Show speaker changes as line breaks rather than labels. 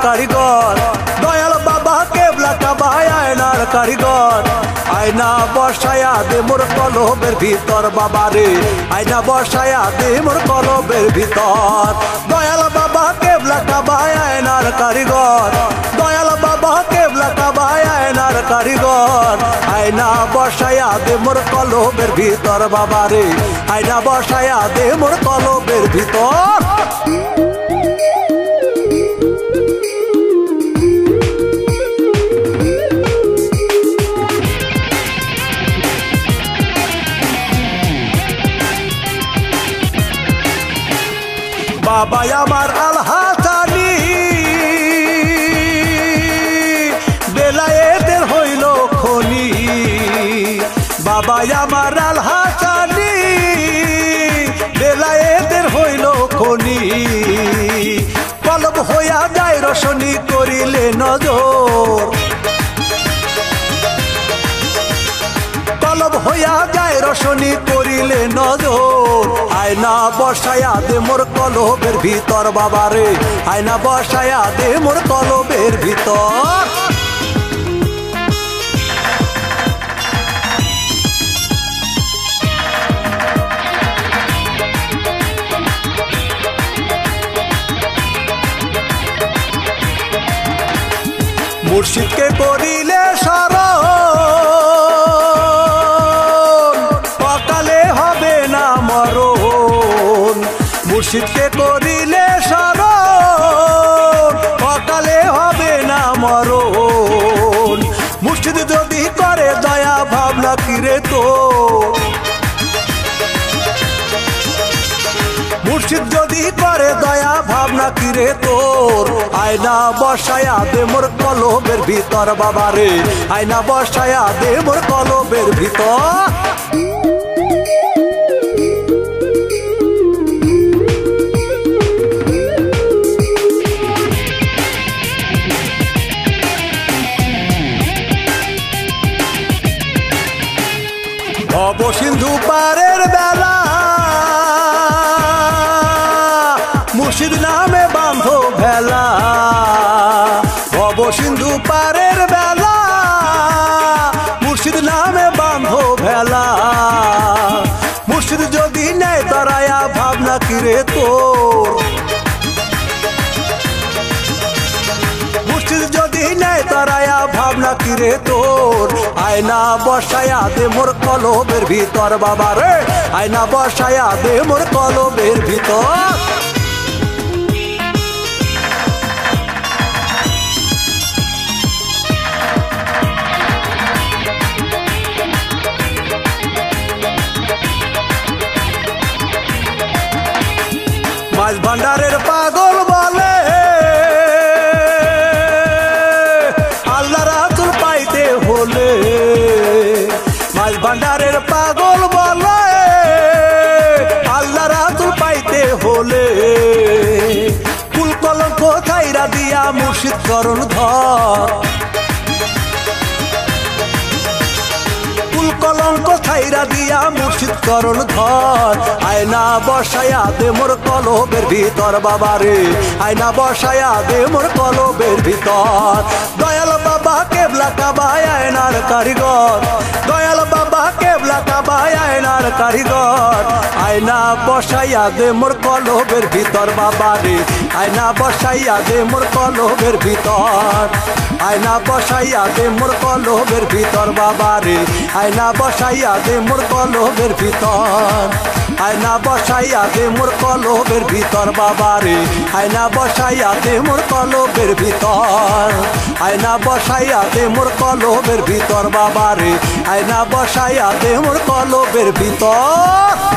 কারিগর দয়াল বাবা কেবলা কাবা আয়নার কারিগর আয়না বসায়া দে মোর কলবের ভিতর বাবারে আয়না বসায়া দে মোর কলবের ভিতর দয়াল বাবা কেবলা কাবা আয়নার কারিগর দয়াল বাবা কেবলা কাবা আয়নার কারিগর আয়না বসায়া দে মোর কলবের ভিতর বাবারে আয়না বসায়া দে মোর কলবের ভিতর বাবা আমার আল হাসানি বেলায়েতের হইল খনি বাবা আমার আল হাসানি বেলায়েতের হইল খনি কলব হইয়া যায় রোশনি করিলে নজর কলব হইয়া যায় রোশনি করিলে নজর আয়না বসায়া দে মোর কলবের ভিতর বাবারে আয়না বসায়া দে মোর কলবের ভিতর মুর্শিদকে করিলে শরণ অকালে হবে না মরণ মুর্শিদকে করিলে শরণ অকালে হবে না মরণ মুর্শিদ যদি করে দয়া ভাবনা কিরে তো মুর্শিদ যদি করে দয়া ভাবনা কিরে তোর আয়না বসায়া দে মোর কলবের ভিতর বাবারে আয়না বসায়া দে মোর কলবের ভিতর ভব সিন্ধু পারের বেলা মুর্শিদ নামে বাঁধো ভেলা ভব সিন্ধু পারের বেলা মুর্শিদ নামে বাঁধো ভেলা মুর্শিদ যদি নেয় তারায়া ভাবনা কিরে তোর মুর্শিদ যদি নেয় তারায়া ভাবনা কিরে তোর আয়না বসায়া দে মোর কলবের ভিতর বাবারে আয়না বসায়া দে মোর কলবের ভিতর মাঝ ভান্ডারের পাগল বলে আল্লাহ রাসূল পাইতে হলে মাঝ ভান্ডারের পাগল বলে আল্লাহ রাসূল পাইতে হলে কুল কলঙ্ক ছাইরা দিয়া মুর্শিদ চরণ ধর কলঙ্ক ছাইরা দিয়া মুর্শিদ চরণ ধর আয়না বসায়া দে মোর কলবের ভিতর বাবারে আয়না বসায়া দে মোর কলবের ভিতর দয়াল বাবা কেবলা কাবা আয়নার কারিগর দয়াল বাবা কেবলা কাবা আয়নার কারিগর আয়না বসায়া দে মোর কলবের ভিতর বাবারে আয়না বসাইয়া দে মোর কলবের ভিতর আয়না বসাইয়া দে মোর কলবের ভিতর বাবারে আয়না বসাইয়া দে মোর কলবের ভিতর আয়না বসাইয়া দে মোর কলবের ভিতর বাবারে আয়না বসাইয়া দে মোর কলবের ভিতর আয়না বসাইয়া দে মোর কলবের ভিতর বাবারে আয়না বসাইয়া দে মোর কলবের ভিতর